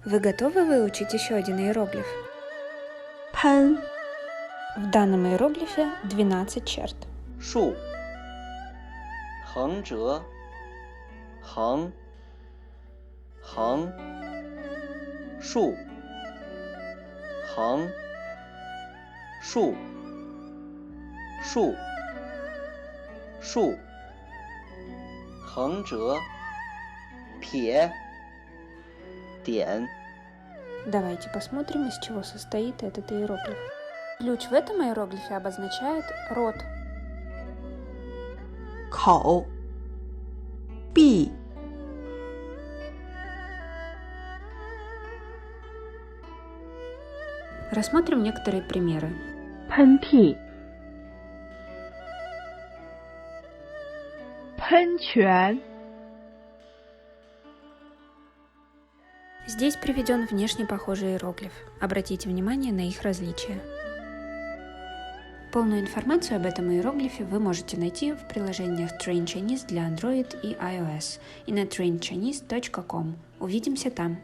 Вы готовы выучить еще один иероглиф? 喷 В данном иероглифе 12 черт. 竖，横折，横，横，竖，横，竖，竖，竖，横折，撇，点。 Давайте посмотрим, из чего состоит этот иероглиф. Ключ в этом иероглифе обозначает рот. 口闭 Рассмотрим некоторые примеры. 喷嚏喷泉 Здесь приведен внешне похожий иероглиф. Обратите внимание на их различия. Полную информацию об этом иероглифе вы можете найти в приложениях Train Chinese для Android и iOS и на trainchinese.com. Увидимся там!